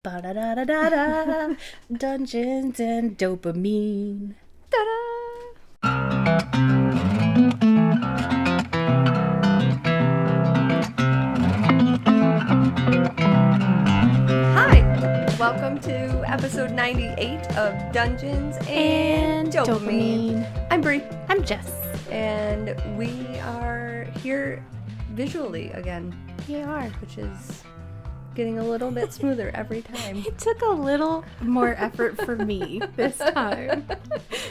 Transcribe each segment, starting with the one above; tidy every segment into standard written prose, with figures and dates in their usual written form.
Ba-da-da-da-da-da. Dungeons and Dopamine. Hi, welcome to episode 98 of Dungeons and Dopamine. I'm Brie. I'm Jess. And we are here visually again. We are. Which is getting a little bit smoother every time. It took a little more effort for me this time.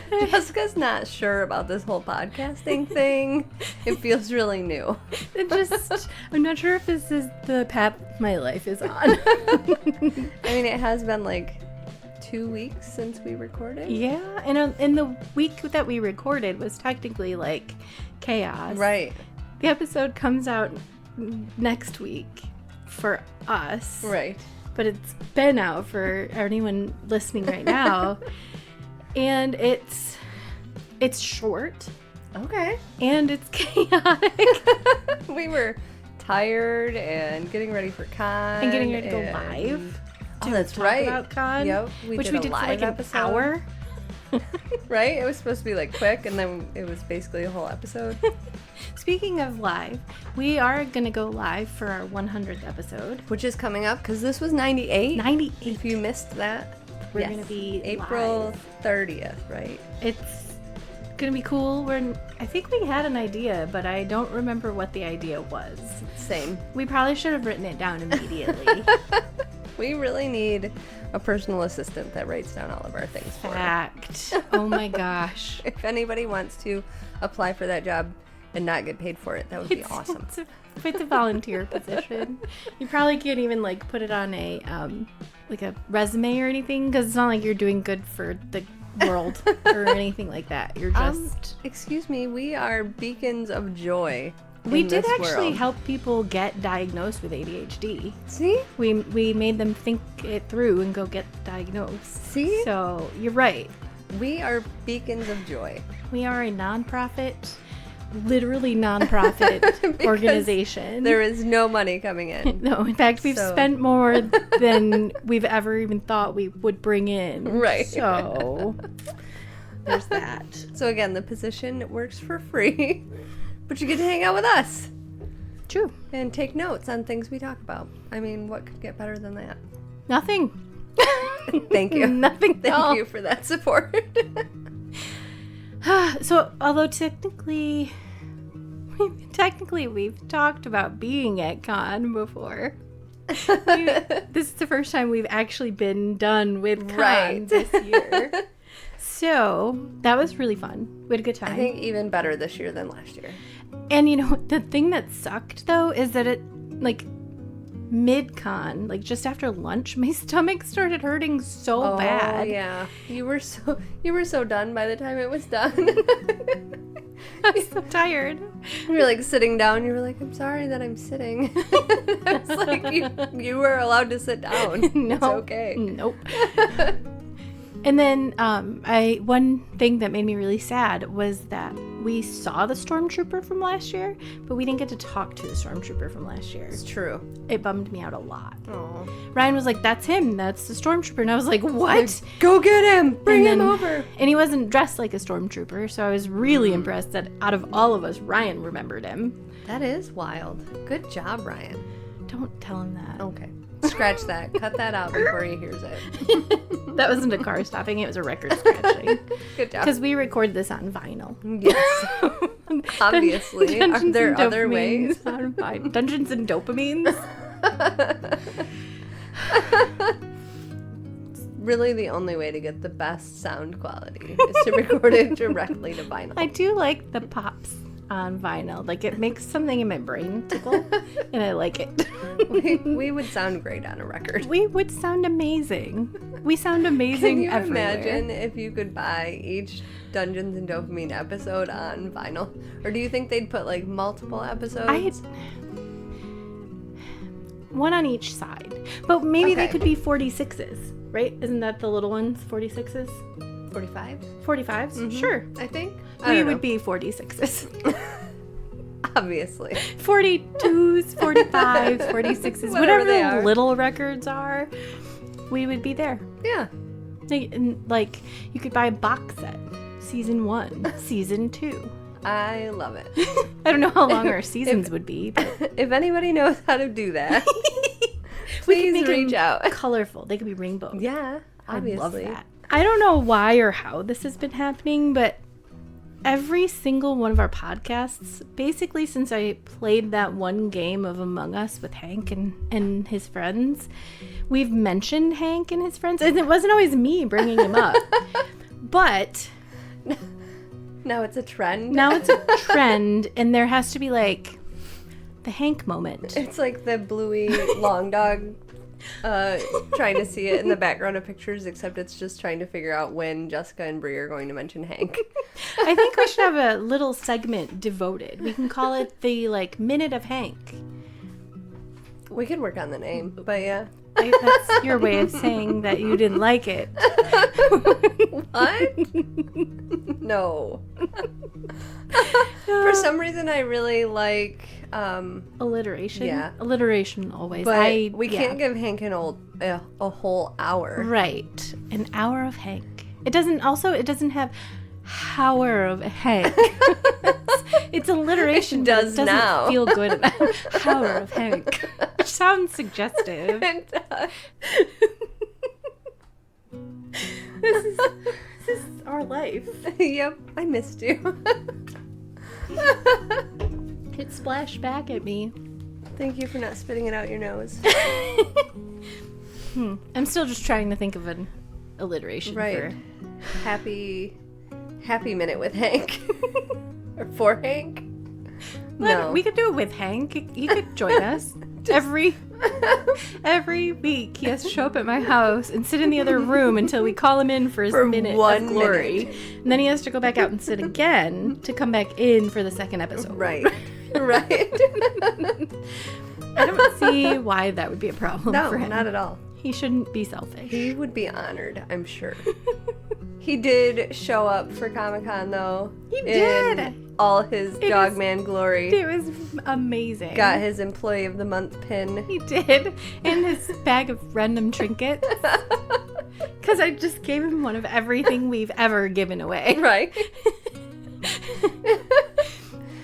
Jessica's not sure about this whole podcasting thing. It feels really new. I'm not sure if this is the path my life is on. I mean, it has been like 2 weeks since we recorded. Yeah, and the week that we recorded was technically like chaos. Right. The episode comes out next week for us. Right. But it's been out for anyone listening right now. And it's short. Okay. And it's chaotic. We were tired and getting ready for con. And getting ready to go live. Oh, that's right. About con. Yep. Which we did for like an hour. Right? It was supposed to be like quick, and then it was basically a whole episode. Speaking of live, we are going to go live for our 100th episode. Which is coming up, because this was 98. 98. If you missed that, we're going to be April live. 30th, right? It's going to be cool. I think we had an idea, but I don't remember what the idea was. Same. We probably should have written it down immediately. We really need a personal assistant that writes down all of our things for us. Fact. Oh my gosh. If anybody wants to apply for that job and not get paid for it, that would be awesome. It's a volunteer position. You probably can't even like put it on a like a resume or anything, because it's not like you're doing good for the world or anything like that. You're just excuse me, we are beacons of joy. We did actually help people get diagnosed with ADHD. See? We made them think it through and go get diagnosed. See? So you're right. We are beacons of joy. We are a nonprofit, literally nonprofit organization. There is no money coming in. No, in fact, we've spent more than we've ever even thought we would bring in. Right. So there's that. So again, the position works for free. But you get to hang out with us. True. And take notes on things we talk about. I mean, what could get better than that? Nothing. Thank you. Nothing. Thank you for that support. So, although technically we've talked about being at con before. This is the first time we've actually been done with con this year. So, that was really fun. We had a good time. I think even better this year than last year. And you know, the thing that sucked though is that it, like, mid-con, like just after lunch, my stomach started hurting so bad. Oh yeah. You were so done by the time it was done. I was so tired. You were like sitting down, you were like, I'm sorry that I'm sitting. I was like, you were allowed to sit down. No. It's okay. Nope. And then one thing that made me really sad was that we saw the stormtrooper from last year, but we didn't get to talk to the stormtrooper from last year. It's true. It bummed me out a lot. Aww. Ryan was like, that's him. That's the stormtrooper. And I was like, what? Go get him. Bring him over. And he wasn't dressed like a stormtrooper, so I was really impressed that out of all of us, Ryan remembered him. That is wild. Good job, Ryan. Don't tell him that. Okay. Scratch that. Cut that out before he hears it. That wasn't a car stopping. It was a record scratching. Good job. Because we record this on vinyl. Yes. Obviously. Are there other ways? On Dungeons and Dopamines. Really the only way to get the best sound quality is to record it directly to vinyl. I do like the pops on vinyl. Like, it makes something in my brain tickle, and I like it. we would sound great on a record. We would sound amazing. We sound amazing everywhere. Can you imagine if you could buy each Dungeons and Dopamine episode on vinyl? Or do you think they'd put like multiple episodes? One on each side. But maybe they could be 46s, right? Isn't that the little ones, 46s? 45s? 45s? Mm-hmm. Sure. I think. We would be 46s. Obviously. 42s, 45s, 46s, whatever the little records are. we would be there. Yeah. Like, you could buy a box set. Season 1, Season 2. I love it. I don't know how long our seasons would be. But if anybody knows how to do that, please reach out. Colorful. They could be rainbow. Yeah, obviously. I love that. I don't know why or how this has been happening, but every single one of our podcasts, basically since I played that one game of Among Us with Hank and his friends, we've mentioned Hank and his friends. And it wasn't always me bringing him up. But now it's a trend. Now it's a trend, and there has to be like the Hank moment. It's like the Bluey long dog trying to see it in the background of pictures, except it's just trying to figure out when Jessica and Brie are going to mention Hank. I think we should have a little segment devoted. We can call it the like Minute of Hank. We could work on the name, but yeah. That's your way of saying that you didn't like it. What? No. For some reason, I really like alliteration. Yeah, alliteration always. But we can't give Hank a whole hour. Right, an hour of Hank. It doesn't have hour of Hank. It's alliteration. It doesn't now feel good enough. Hour of Hank. Which sounds suggestive. It does. This is our life. Yep, I missed you. It splashed back at me. Thank you for not spitting it out your nose. I'm still just trying to think of an alliteration for happy minute with Hank. Or for Hank. No. We could do it with Hank. He could join us. Every week he has to show up at my house and sit in the other room until we call him in for his minute of glory. And then he has to go back out and sit again to come back in for the second episode. Right. Right. I don't see why that would be a problem for him. No, not at all. He shouldn't be selfish. He would be honored, I'm sure. He did show up for Comic-Con, though. He did. In all his Dogman glory. It was amazing. Got his Employee of the Month pin. He did. And his bag of random trinkets. Because I just gave him one of everything we've ever given away. Right.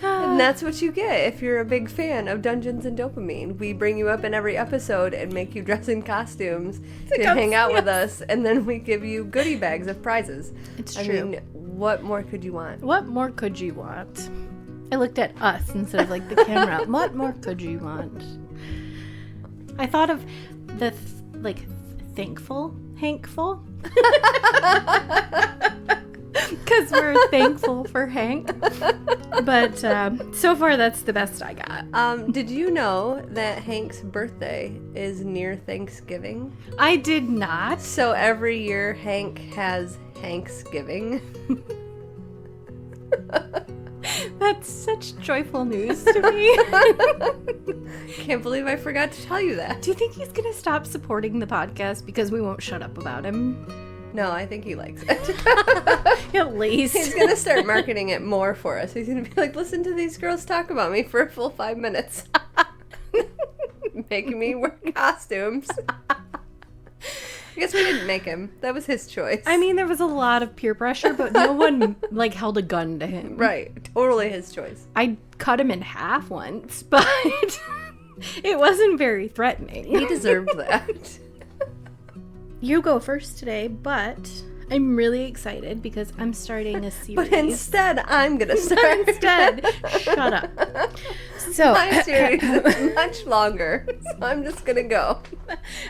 And that's what you get if you're a big fan of Dungeons and Dopamine. We bring you up in every episode and make you dress in costumes to hang out with us, and then we give you goodie bags of prizes. It's true. I mean, what more could you want? What more could you want? I looked at us instead of like the camera. What more could you want? I thought of the thankful Hankful. Because we're thankful for Hank. But so far, that's the best I got. Did you know that Hank's birthday is near Thanksgiving? I did not. So every year, Hank has Hanksgiving. That's such joyful news to me. Can't believe I forgot to tell you that. Do you think he's going to stop supporting the podcast because we won't shut up about him? No, I think he likes it. At least. He's going to start marketing it more for us. He's going to be like, listen to these girls talk about me for a full 5 minutes. Making me wear costumes. I guess we didn't make him. That was his choice. I mean, there was a lot of peer pressure, but no one, held a gun to him. Right. Totally his choice. I cut him in half once, but it wasn't very threatening. He deserved that. You go first today, but I'm really excited because I'm starting a series. But instead, I'm going to start. Shut up. So my series is much longer, so I'm just going to go.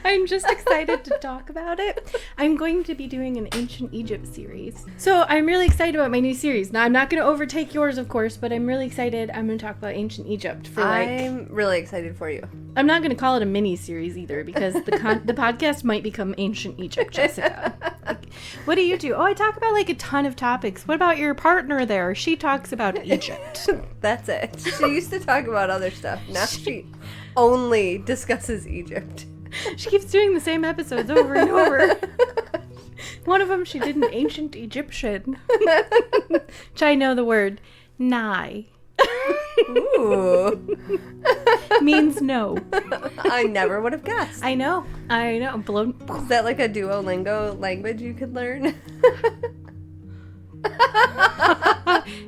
I'm just excited to talk about it. I'm going to be doing an Ancient Egypt series. So I'm really excited about my new series. Now, I'm not going to overtake yours, of course, but I'm really excited. I'm going to talk about Ancient Egypt for I'm really excited for you. I'm not going to call it a mini series either because the podcast might become Ancient Egypt, Jessica. What do you do? Oh, I talk about a ton of topics. What about your partner there? She talks about Egypt. That's it. She used to talk about other stuff. Now she only discusses Egypt. She keeps doing the same episodes over and over. One of them she did an ancient Egyptian. Which I know the word nigh. Ooh. Means no. I never would have guessed. I know. Blown. Is that like a Duolingo language you could learn?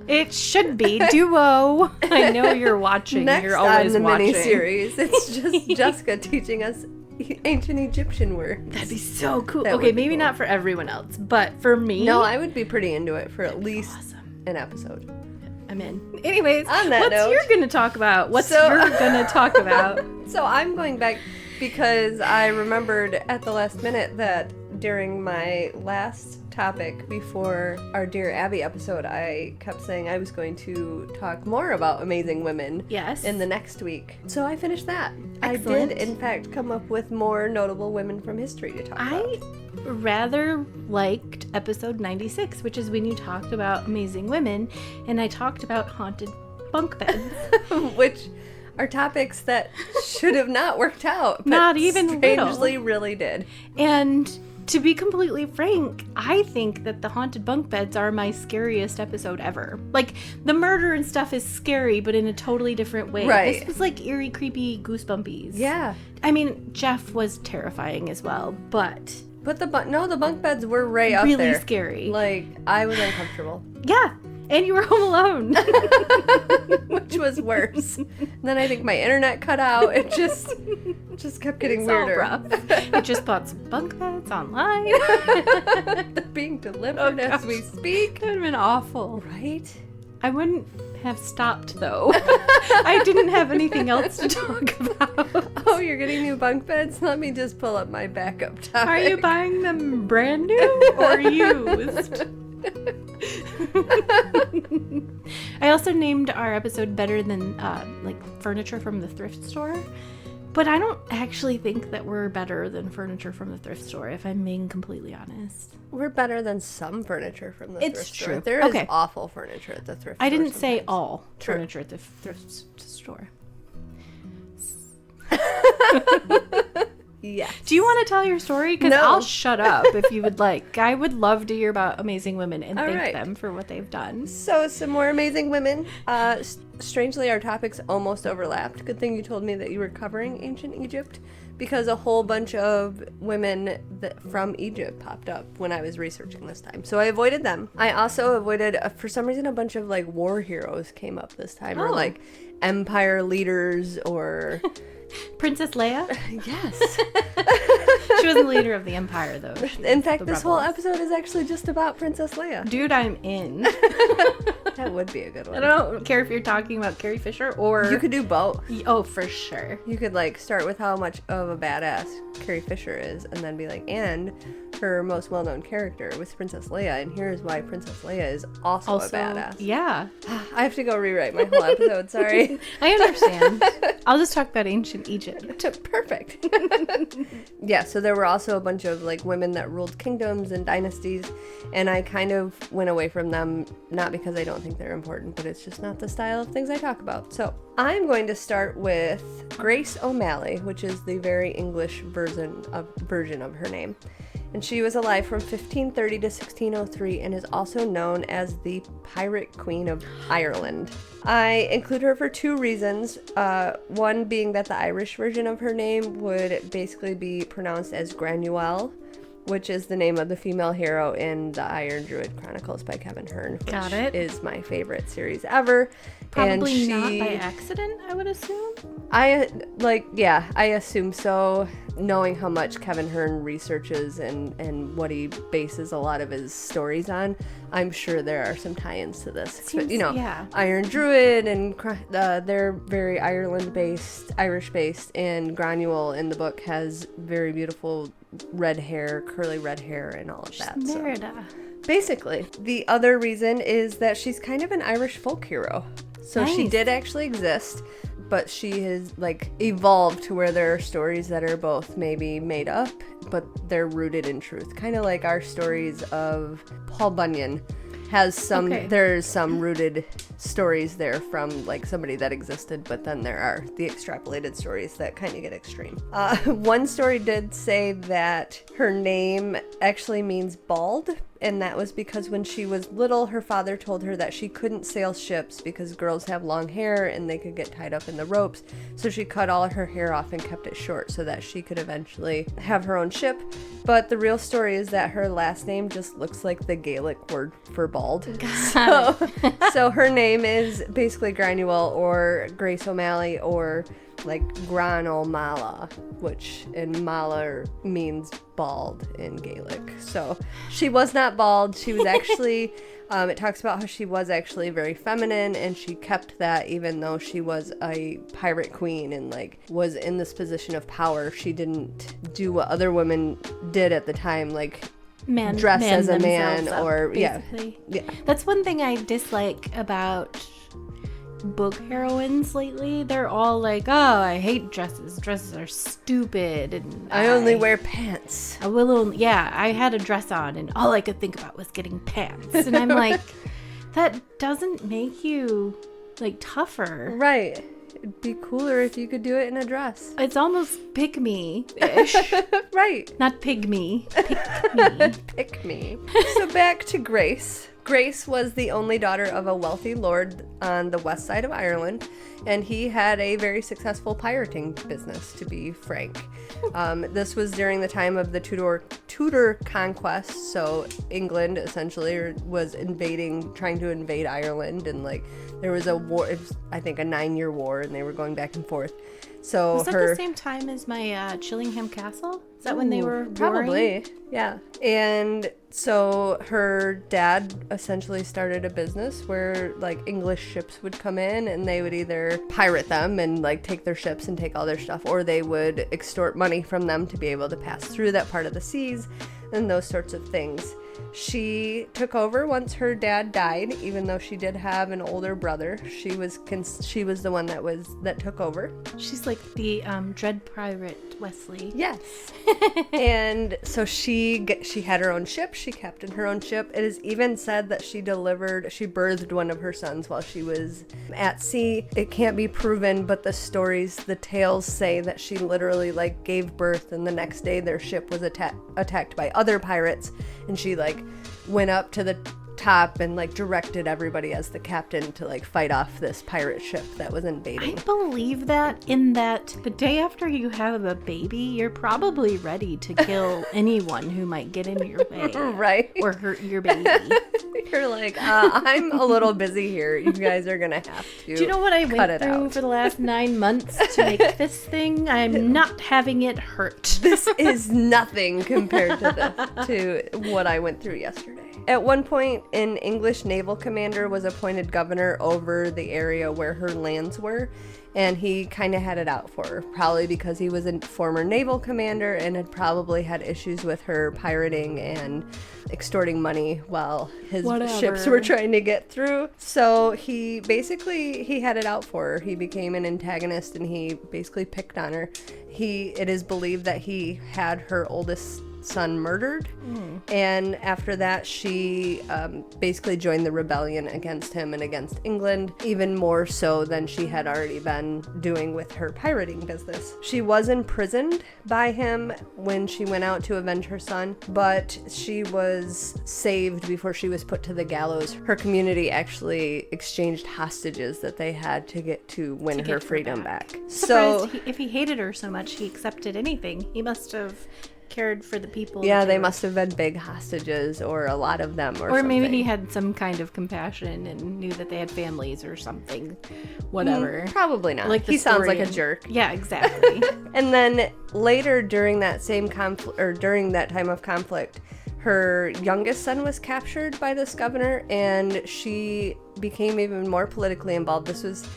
It should be Duo. I know you're watching. Next you're always on the watching. mini-series, it's just Jessica teaching us ancient Egyptian words. That'd be so cool. That Okay, would be maybe cool. not for everyone else, but for me. No, I would be pretty into it for at least an episode. I'm in. Anyways, On that note, you're going to talk about? What's you're going to talk about? So I'm going back because I remembered at the last minute that during my last topic before our Dear Abby episode, I kept saying I was going to talk more about amazing women in the next week. So I finished that. Excellent. I did, in fact, come up with more notable women from history to talk about. I rather liked episode 96, which is when you talked about amazing women, and I talked about haunted bunk beds. Which are topics that should have not worked out. But Not even strangely really did. And to be completely frank, I think that the haunted bunk beds are my scariest episode ever. Like, the murder and stuff is scary, but in a totally different way. Right. This was like eerie, creepy, goosebumpies. Yeah. I mean, Jeff was terrifying as well, but But the bunk beds were right up really there. scary. Like, I was uncomfortable. Yeah. And you were home alone. Which was worse. And then I think my internet cut out. It just kept getting It's weirder. all rough. I just bought some bunk beds online. They're being delivered as we speak. That would have been awful. Right? I wouldn't have stopped, though. I didn't have anything else to talk about. Oh, you're getting new bunk beds? Let me just pull up my backup topic. Are you buying them brand new or used? I also named our episode better than like furniture from the thrift store, but I don't actually think that we're better than furniture from the thrift store, if I'm being completely honest. We're better than some furniture from the thrift store. True. There is Okay. awful furniture at the thrift store. I didn't say sometimes. all True. furniture at the thrift store. Yes. Do you want to tell your story? Because No. I'll shut up if you would like. I would love to hear about amazing women and All thank right. them for what they've done. So, some more amazing women. Strangely, our topics almost overlapped. Good thing you told me that you were covering ancient Egypt, because a whole bunch of women from Egypt popped up when I was researching this time. So I avoided them. I also avoided, for some reason, a bunch of like war heroes came up this time, or like empire leaders, or... Princess Leia? Yes. She wasn't the leader of the empire, though. In fact, this whole episode is actually just about Princess Leia. Dude, I'm in. That would be a good one. I don't care if you're talking about Carrie Fisher or... You could do both. Oh, for sure. You could like start with how much of a badass Carrie Fisher is, and then be like, and her most well-known character was Princess Leia, and here's why Princess Leia is also a badass. Yeah. I have to go rewrite my whole episode, sorry. I understand. I'll just talk about ancient Egypt. Perfect. Yeah, so there were also a bunch of like women that ruled kingdoms and dynasties, and I kind of went away from them, not because I don't think they're important, but it's just not the style of things I talk about. So I'm going to start with Grace O'Malley, which is the very English version of her name. And she was alive from 1530 to 1603 and is also known as the Pirate Queen of Ireland. I include her for two reasons. One being that the Irish version of her name would basically be pronounced as Granuel, which is the name of the female hero in the Iron Druid Chronicles by Kevin Hearn, which is my favorite series ever. Probably and not by accident, I would assume. I assume so, knowing how much Kevin Hearn researches and what he bases a lot of his stories on. I'm sure there are some tie-ins to this. Seems, yeah. Iron Druid, and they're very Irish-based, and Granuel in the book has very beautiful red hair, curly red hair, and all of that. Merida. Basically, the other reason is that she's kind of an Irish folk hero. So she did actually exist, but she has like evolved to where there are stories that are both maybe made up, but they're rooted in truth. Kind of like our stories of Paul Bunyan has some, there's some rooted stories there from like somebody that existed, but then there are the extrapolated stories that kind of get extreme. One story did say that her name actually means bald, and that was because when she was little, her father told her that she couldn't sail ships because girls have long hair and they could get tied up in the ropes. So she cut all her hair off and kept it short so that she could eventually have her own ship. But the real story is that her last name just looks like the Gaelic word for bald. So her name is basically Granule or Grace O'Malley, or like Granol Mala, which in Mala means bald in Gaelic. So she was not bald. She was actually, it talks about how she was actually very feminine, and she kept that even though she was a pirate queen and like was in this position of power. She didn't do what other women did at the time, like dress as a man or basically. Yeah. That's one thing I dislike about book heroines lately. They're all like, oh, I hate dresses are stupid, and I only wear pants. I had a dress on and all I could think about was getting pants, and I'm like, that doesn't make you like tougher, right? It'd be cooler if you could do it in a dress. It's almost pick me-ish. Right, not pygmy. Pick me. Pick me. So back to Grace. Grace was the only daughter of a wealthy lord on the west side of Ireland, and he had a very successful pirating business, to be frank. This was during the time of the Tudor conquest, so England essentially was trying to invade Ireland, and like there was a war, it was, I think a 9-year war, and they were going back and forth. So was that the same time as my Chillingham Castle? Is that when they were probably warring? Yeah. And so her dad essentially started a business where like English ships would come in, and they would either pirate them and like take their ships and take all their stuff, or they would extort money from them to be able to pass through that part of the seas and those sorts of things. She took over once her dad died, even though she did have an older brother. She was the one that took over. She's like the Dread Pirate Wesley. Yes. And so she had her own ship. She captained her own ship. It is even said that she birthed one of her sons while she was at sea. It can't be proven, but the tales say that she literally like gave birth, and the next day their ship was attacked by other pirates, and she like went up to the top and like directed everybody as the captain to like fight off this pirate ship that was invading. I believe that in that the day after you have a baby, you're probably ready to kill anyone who might get in your way. Right. Or hurt your baby. You're like, I'm a little busy here. You guys are going to have to. Do you know what I went through for the last 9 months to make this thing? I'm not having it hurt. This is nothing compared to what I went through yesterday. At one point, an English naval commander was appointed governor over the area where her lands were, and he kind of had it out for her, probably because he was a former naval commander and had probably had issues with her pirating and extorting money while his ships were trying to get through. So he had it out for her. He became an antagonist, and he basically picked on her. It is believed that he had her oldest son murdered, and after that she basically joined the rebellion against him and against England, even more so than she had already been doing with her pirating business. She was imprisoned by him when she went out to avenge her son, but she was saved before she was put to the gallows. Her community actually exchanged hostages that they had to win her freedom back. So if he hated her so much, he accepted anything. He must have cared for the people. Yeah, they must have been big hostages, or a lot of them, or something. Maybe he had some kind of compassion and knew that they had families or something. Whatever. Probably not. Like he sounds like a jerk. Yeah, exactly. And then later during that same conflict, or during that time of conflict, her youngest son was captured by this governor, and she became even more politically involved. This was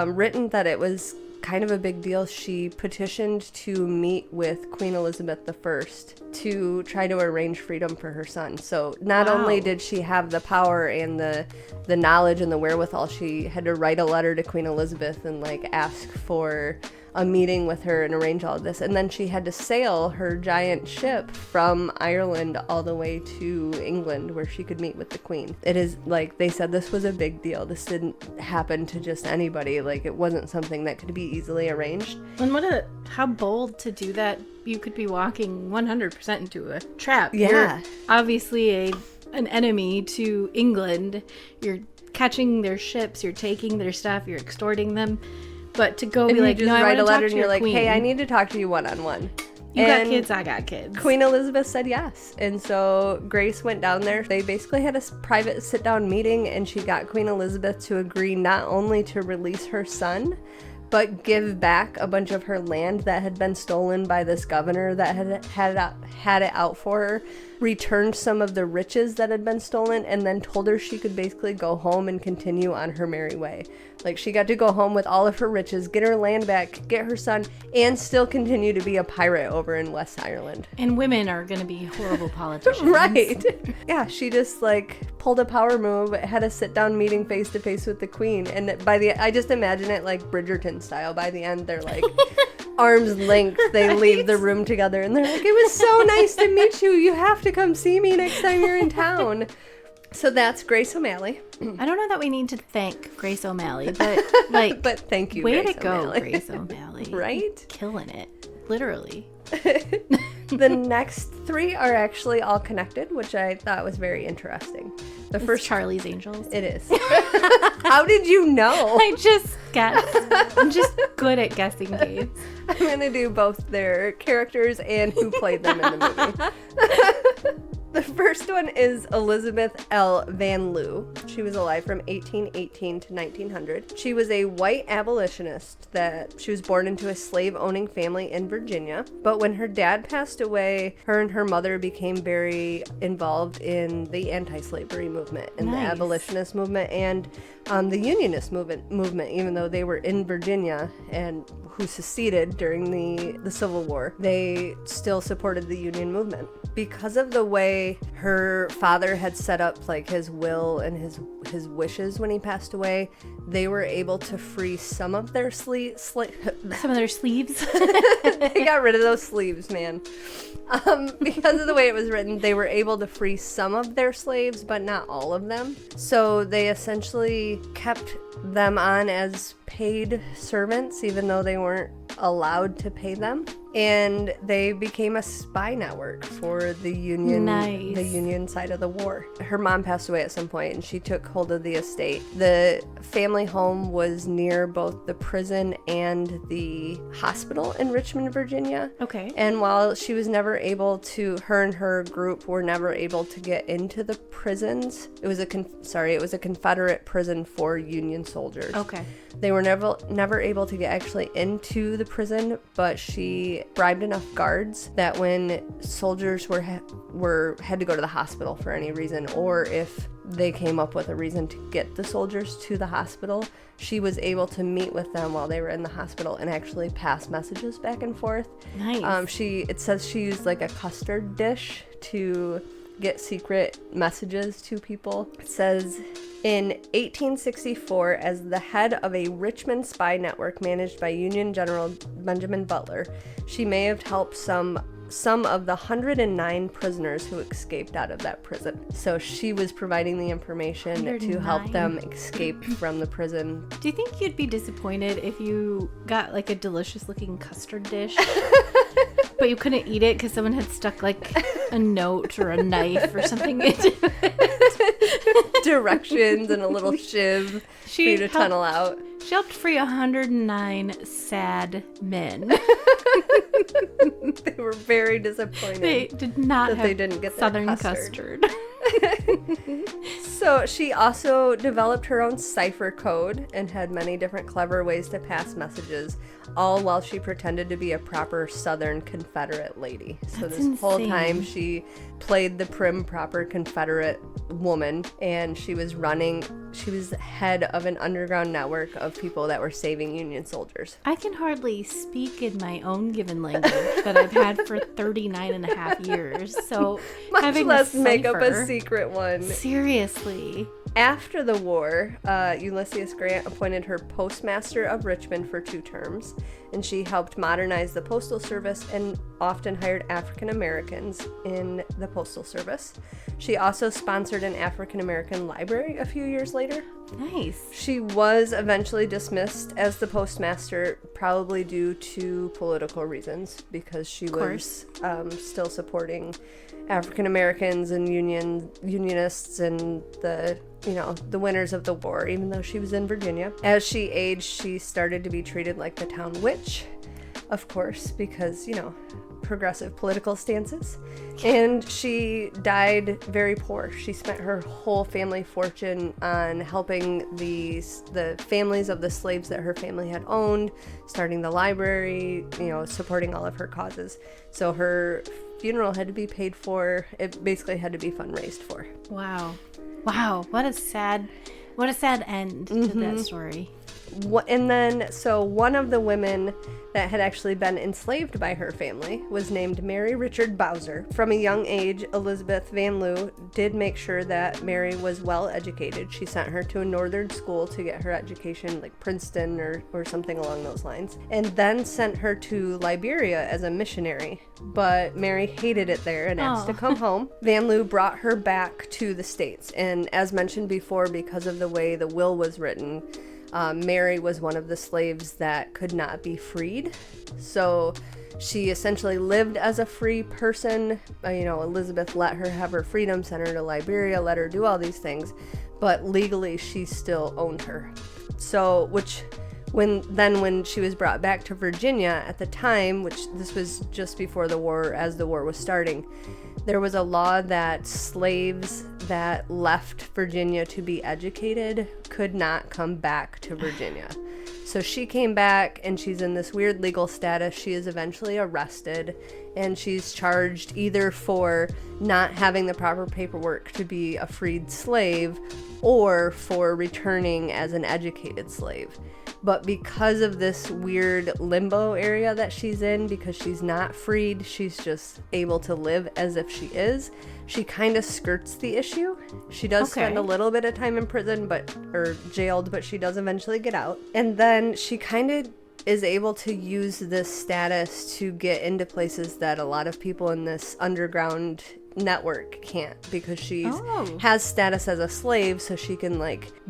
written that it was kind of a big deal. She petitioned to meet with Queen Elizabeth I to try to arrange freedom for her son. So not only did she have the power and the knowledge and the wherewithal, she had to write a letter to Queen Elizabeth and like ask for a meeting with her and arrange all of this. And then she had to sail her giant ship from Ireland all the way to England where she could meet with the Queen. It is like, they said this was a big deal. This didn't happen to just anybody. Like, it wasn't something that could be easily arranged. And how bold to do that. You could be walking 100% into a trap. Yeah. You're obviously a an enemy to England, you're catching their ships, you're taking their stuff, you're extorting them. But to go and be like, just no, write I a want to talk letter to and you're like, queen. hey, I need to talk to you one-on-one. You got kids, I got kids. Queen Elizabeth said yes. And so Grace went down there. They basically had a private sit-down meeting, and she got Queen Elizabeth to agree not only to release her son, but give back a bunch of her land that had been stolen by this governor that had it out for her, returned some of the riches that had been stolen, and then told her she could basically go home and continue on her merry way. Like, she got to go home with all of her riches, get her land back, get her son, and still continue to be a pirate over in West Ireland. And women are going to be horrible politicians. Right. Yeah, she just, like, pulled a power move, had a sit-down meeting face-to-face with the queen, and I just imagine it like Bridgerton style. By the end, they're, like, arm's length. They leave the room together, and they're like, it was so nice to meet you. You have to come see me next time you're in town. So that's Grace O'Malley. I don't know that we need to thank Grace O'Malley, but like, but thank you, way Grace to go, O'Malley. Grace O'Malley. Right? Killing it, literally. The next three are actually all connected, which I thought was very interesting. The first, Charlie's Angels. It is. How did you know? I just guessed. I'm just good at guessing games. I'm gonna do both their characters and who played them in the movie. The first one is Elizabeth L. Van Loo. She was alive from 1818 to 1900. She was a white abolitionist that she was born into a slave-owning family in Virginia. But when her dad passed away, her and her mother became very involved in the anti-slavery movement and the abolitionist movement and the unionist movement, even though they were in Virginia and who seceded during the Civil War. They still supported the union movement. Because of the way her father had set up like his will and his wishes when he passed away, they were able to free some of their sleeves. Some of their sleeves. They got rid of those sleeves, man. Because of the way it was written, they were able to free some of their slaves, but not all of them. So they essentially kept them on as paid servants, even though they weren't allowed to pay them. And they became a spy network for the union, the union side of the war. Her mom passed away at some point, and she took hold of the estate. The family home was near both the prison and the hospital in Richmond, Virginia. Okay. And while she was never able to, her and her group were never able to get into the prisons. It was a Confederate prison for Union soldiers. Okay. They were never able to get actually into the prison, but she bribed enough guards that when soldiers had to go to the hospital for any reason, or if they came up with a reason to get the soldiers to the hospital, she was able to meet with them while they were in the hospital and actually pass messages back and forth. Nice. It says she used like a custard dish to get secret messages to people. It says, in 1864, as the head of a Richmond spy network managed by Union General Benjamin Butler, she may have helped some of the 109 prisoners who escaped out of that prison. So she was providing the information 109. To help them escape from the prison. Do you think you'd be disappointed if you got like a delicious looking custard dish, but you couldn't eat it because someone had stuck like a note or a knife or something into it? Directions and a little shiv for you to tunnel out. She helped free 109 sad men. They were very disappointed. They did not have they didn't get Southern custard. custard. So she also developed her own cipher code and had many different clever ways to pass messages, all while she pretended to be a proper Southern Confederate lady. So That's this whole insane. time she played the prim, proper Confederate woman, and she was head of an underground network of people that were saving Union soldiers. I can hardly speak in my own given language that I've had for 39 and a half years. So Much having less a make up a cipher, secret one. Seriously. After the war, Ulysses Grant appointed her postmaster of Richmond for 2 terms, and she helped modernize the postal service and often hired African Americans in the postal service. She also sponsored an African American library a few years later. Nice. She was eventually dismissed as the postmaster, probably due to political reasons, because she was still supporting African Americans and unionists and the winners of the war, even though she was in Virginia. As she aged, she started to be treated like the town witch, of course, because, progressive political stances. And she died very poor. She spent her whole family fortune on helping the families of the slaves that her family had owned, starting the library, supporting all of her causes. So her funeral had to be paid for. It basically had to be fundraised for. Wow. What a sad end to that story. And then, so one of the women that had actually been enslaved by her family was named Mary Richard Bowser. From a young age, Elizabeth Van Loo did make sure that Mary was well educated. She sent her to a northern school to get her education, like Princeton or something along those lines, and then sent her to Liberia as a missionary. But Mary hated it there and asked to come home. Van Loo brought her back to the States, and as mentioned before, because of the way the will was written, Mary was one of the slaves that could not be freed. So she essentially lived as a free person. Elizabeth let her have her freedom, sent her to Liberia, let her do all these things, but legally she still owned her. So, when she was brought back to Virginia at the time, which this was just before the war, as the war was starting, there was a law that slaves that left Virginia to be educated could not come back to Virginia. So she came back, and she's in this weird legal status. She is eventually arrested, and she's charged either for not having the proper paperwork to be a freed slave or for returning as an educated slave. But because of this weird limbo area that she's in, because she's not freed, she's just able to live as if she is, she kind of skirts the issue. She does spend a little bit of time in prison, or jailed, but she does eventually get out. And then she kind of is able to use this status to get into places that a lot of people in this underground network can't, because she has status as a slave, so she can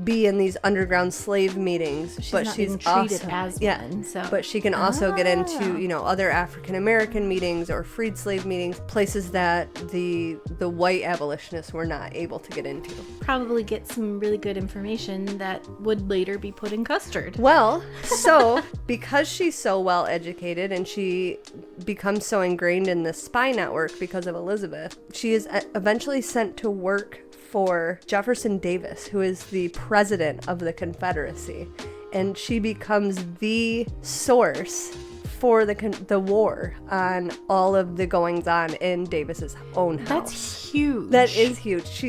be in these underground slave meetings. She's treated as one. So. But she can also get into other African American meetings or freed slave meetings, places that the white abolitionists were not able to get into. Probably get some really good information that would later be put in custard. Well, so because she's so well educated and she becomes so ingrained in the spy network because of Elizabeth, she is eventually sent to work for Jefferson Davis, who is the president of the Confederacy, and she becomes the source for the war on all of the goings-on in Davis's own house. That's huge. That is huge.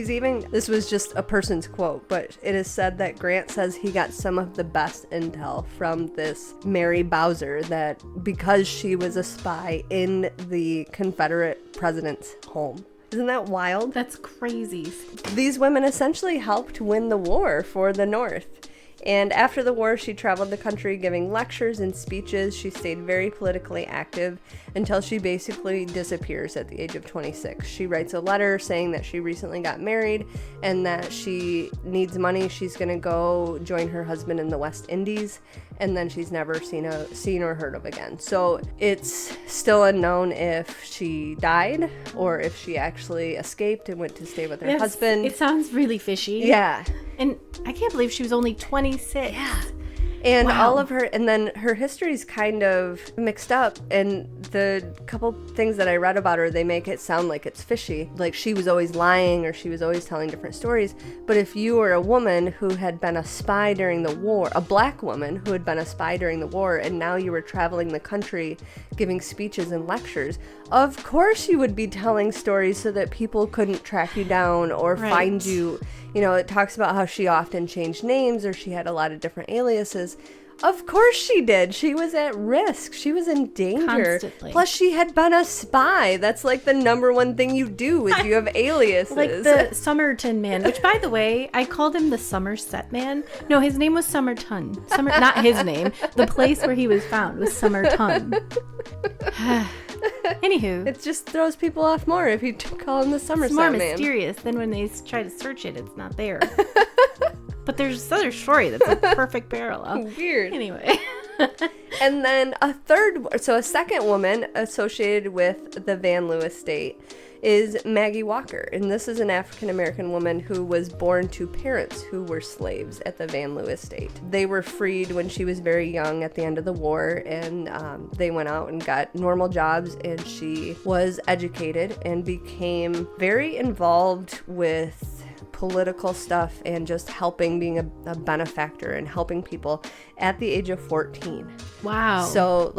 This was just a person's quote, but it is said that Grant says he got some of the best intel from this Mary Bowser, that because she was a spy in the Confederate president's home. Isn't that wild? That's crazy. These women essentially helped win the war for the North. And after the war, she traveled the country giving lectures and speeches. She stayed very politically active until she basically disappears at the age of 26. She writes a letter saying that she recently got married and that she needs money. She's going to go join her husband in the West Indies, and then she's never seen or heard of again. So it's still unknown if she died or if she actually escaped and went to stay with her husband. It sounds really fishy. Yeah. And I can't believe she was only 26. Yeah. And all of her, and then her history's kind of mixed up, and the couple things that I read about her, they make it sound like it's fishy, like she was always lying or she was always telling different stories. But if you were a woman who had been a spy during the war, a black woman who had been a spy during the war, and now you were traveling the country giving speeches and lectures, of course you would be telling stories so that people couldn't track you down or find you. It talks about how she often changed names, or she had a lot of different aliases. Of course she did. She was at risk. She was in danger. Constantly. Plus, she had been a spy. That's like the number one thing you do is you have aliases. Like the Somerton man, which, by the way, I called him the Somerset man. No, his name was Somerton. Not his name. The place where he was found was Somerton. Anywho. It just throws people off more if you call him the Somerset man. It's more mysterious than when they try to search it. It's not there. But there's this other story that's a perfect parallel. Weird. Anyway. And then a second woman associated with the Van Lew estate is Maggie Walker. And this is an African-American woman who was born to parents who were slaves at the Van Lew estate. They were freed when she was very young at the end of the war, and they went out and got normal jobs, and she was educated and became very involved with political stuff and just being a benefactor and helping people at the age of 14. Wow. So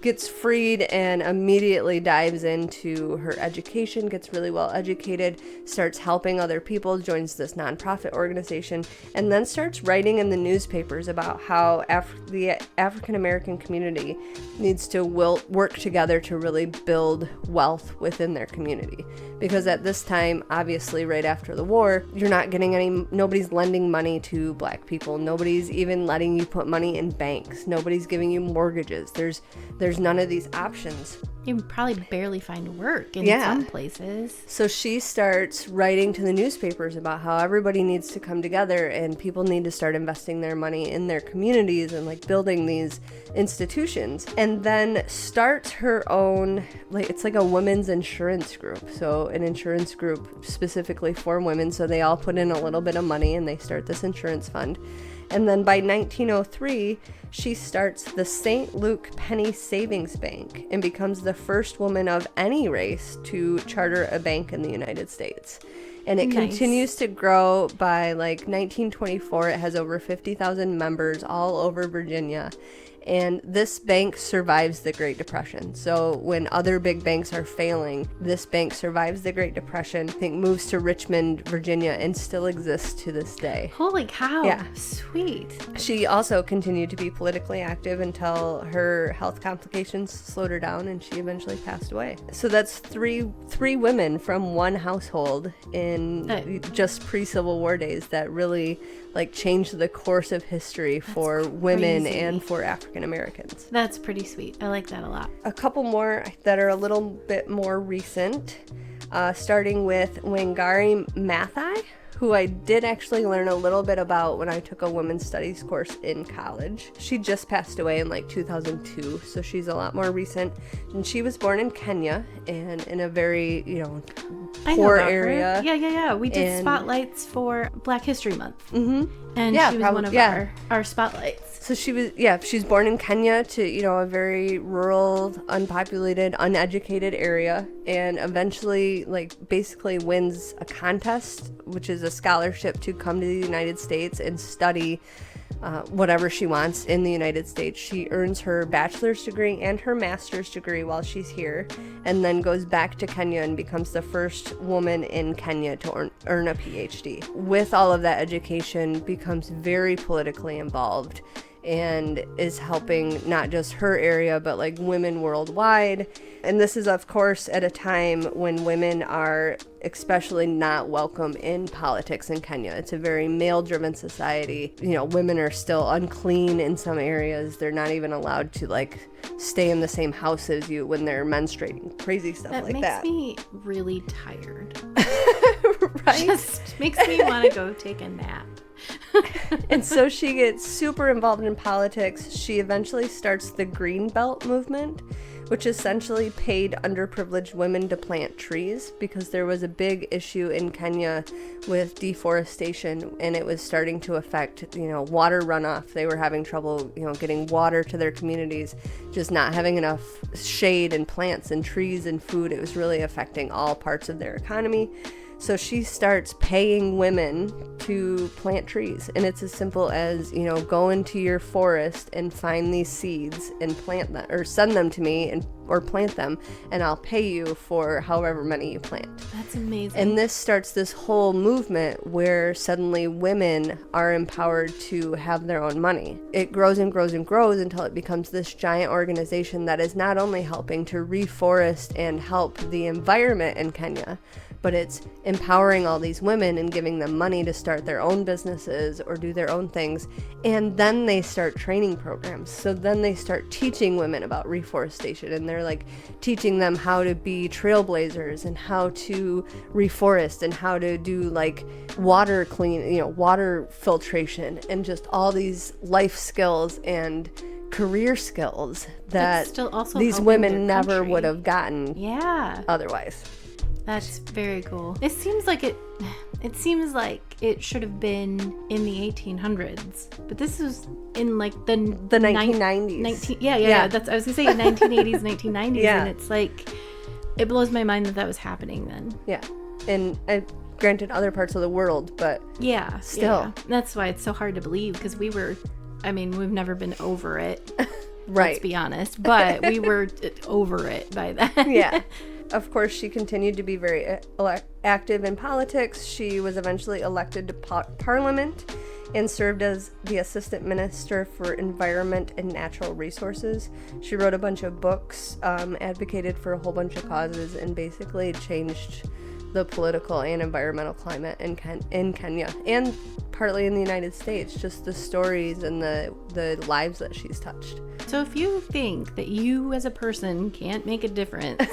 gets freed and immediately dives into her education, gets really well educated, starts helping other people, joins this nonprofit organization, and then starts writing in the newspapers about how the African American community needs to work together to really build wealth within their community. Because at this time, obviously right after the war, you're not getting nobody's lending money to black people. Nobody's even letting you put money in banks. Nobody's giving you mortgages. There's none of these options. You can probably barely find work in some places. So she starts writing to the newspapers about how everybody needs to come together and people need to start investing their money in their communities and like building these institutions. And then starts her own, it's like a women's insurance group. So an insurance group specifically for women. So they all put in a little bit of money and they start this insurance fund. And then by 1903, she starts the St. Luke Penny Savings Bank and becomes the first woman of any race to charter a bank in the United States. And it continues to grow. By 1924, it has over 50,000 members all over Virginia. And this bank survives the Great Depression. So when other big banks are failing, this bank survives the Great Depression, I think moves to Richmond, Virginia, and still exists to this day. Holy cow. Yeah. Sweet. She also continued to be politically active until her health complications slowed her down and she eventually passed away. So that's three women from one household in just pre-Civil War days that really changed the course of history for women and for African Americans. That's pretty sweet. I like that a lot. A couple more that are a little bit more recent, starting with Wangari Maathai, who I did actually learn a little bit about when I took a women's studies course in college. She just passed away in 2002, so she's a lot more recent. And she was born in Kenya and in a very, poor area. Her. Yeah. We did spotlights for Black History Month. Mm-hmm. And she was one of our spotlights. So she's born in Kenya to, a very rural, unpopulated, uneducated area, and eventually, basically wins a contest, which is a scholarship to come to the United States and study whatever she wants in the United States. She earns her bachelor's degree and her master's degree while she's here, and then goes back to Kenya and becomes the first woman in Kenya to earn a PhD. With all of that education, becomes very politically involved and is helping not just her area, but women worldwide. And this is, of course, at a time when women are especially not welcome in politics in Kenya. It's a very male-driven society. Women are still unclean in some areas. They're not even allowed to stay in the same house as you when they're menstruating. Crazy stuff like that. That makes me really tired. Right? Just makes me want to go take a nap. And so she gets super involved in politics. She eventually starts the Green Belt movement, which essentially paid underprivileged women to plant trees because there was a big issue in Kenya with deforestation, and it was starting to affect, water runoff. They were having trouble, getting water to their communities, just not having enough shade and plants and trees and food. It was really affecting all parts of their economy. So she starts paying women to plant trees. And it's as simple as, go into your forest and find these seeds and plant them, or send them to me or plant them, and I'll pay you for however many you plant. That's amazing. And this starts this whole movement where suddenly women are empowered to have their own money. It grows and grows and grows until it becomes this giant organization that is not only helping to reforest and help the environment in Kenya, but it's empowering all these women and giving them money to start their own businesses or do their own things. And then they start training programs. So then they start teaching women about reforestation, and they're like teaching them how to be trailblazers and how to reforest and how to do like water water filtration and just all these life skills and career skills that still also these women never would have gotten otherwise. That's very cool. It seems like it should have been in the 1800s, but this is in like the 1990s. Yeah. That's, I was gonna say 1980s, 1990s, and it's like, it blows my mind that was happening then. Yeah, and granted, other parts of the world, but still. Yeah. That's why it's so hard to believe, because we've never been over it. Right. Let's be honest, but we were over it by then. Yeah. Of course, she continued to be very active in politics. She was eventually elected to Parliament and served as the Assistant Minister for Environment and Natural Resources. She wrote a bunch of books, advocated for a whole bunch of causes, and basically changed the political and environmental climate in Kenya, and partly in the United States. Just the stories and the lives that she's touched. So if you think that you as a person can't make a difference,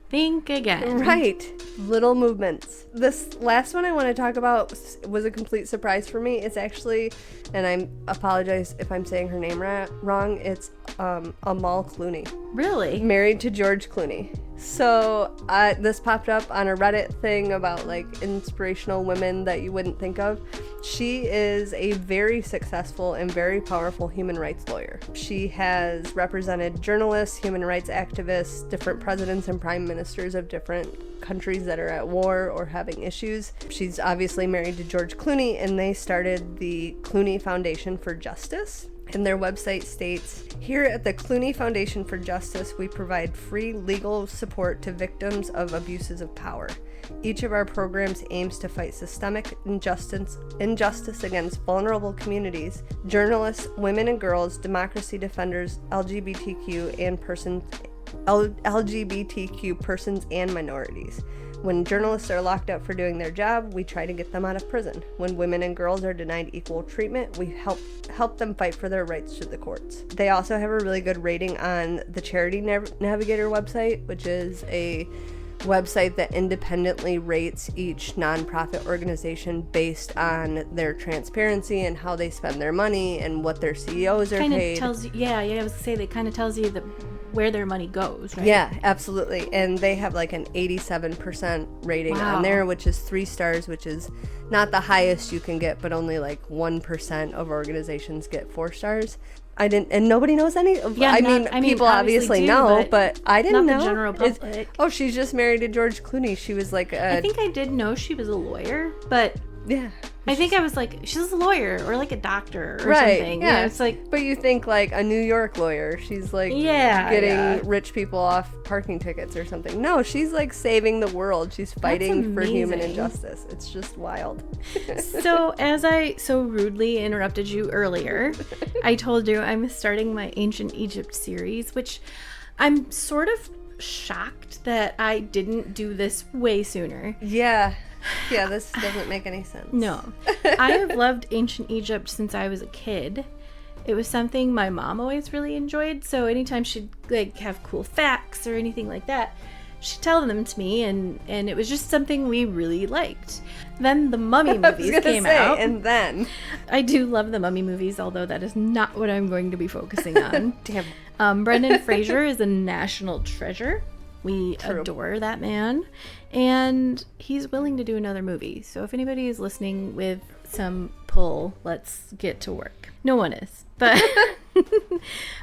think again. Right. Little movements. This last one I want to talk about was a complete surprise for me. It's actually, and I apologize if I'm saying her name wrong, it's Amal Clooney. Really? Married to George Clooney. So this popped up on a Reddit thing about like inspirational women that you wouldn't think of. She is a very successful and very powerful human rights lawyer. She has represented journalists, human rights activists, different presidents and prime ministers of different countries that are at war or having issues. She's obviously married to George Clooney, and they started the Clooney Foundation for Justice. And their website states, "Here at the Clooney Foundation for Justice, we provide free legal support to victims of abuses of power. Each of our programs aims to fight systemic injustice against vulnerable communities, journalists, women and girls, democracy defenders, LGBTQ persons and minorities. When journalists are locked up for doing their job, we try to get them out of prison. When women and girls are denied equal treatment, we help them fight for their rights to the courts." They also have a really good rating on the Charity Navigator website, which is a website that independently rates each nonprofit organization based on their transparency and how they spend their money and what their CEOs are paid. Tells you, I was gonna say, that kind of tells you where their money goes, right? Yeah, absolutely. And they have like an 87% rating on there, which is 3 stars, which is not the highest you can get, but only like 1% of organizations get 4 stars. And nobody knows any. People obviously know, but I didn't know. Not the general public. She's just married to George Clooney. She was like I think I did know she was a lawyer, but yeah. I think I was like, she's a lawyer or like a doctor or something. Yeah, it's like. But you think like a New York lawyer, she's like getting rich people off parking tickets or something. No, she's like saving the world. She's fighting for human injustice. It's just wild. So as I so rudely interrupted you earlier, I told you I'm starting my Ancient Egypt series, which I'm sort of shocked that I didn't do this way sooner. Yeah, this doesn't make any sense. No. I have loved Ancient Egypt since I was a kid. It was something my mom always really enjoyed, so anytime she'd like have cool facts or anything like that, she'd tell them to me, and it was just something we really liked. Then the Mummy movies came out. And then I do love the Mummy movies, although that is not what I'm going to be focusing on. Damn. Brendan Fraser is a national treasure. We adore that man, and he's willing to do another movie. So if anybody is listening with some pull, let's get to work. No one is, but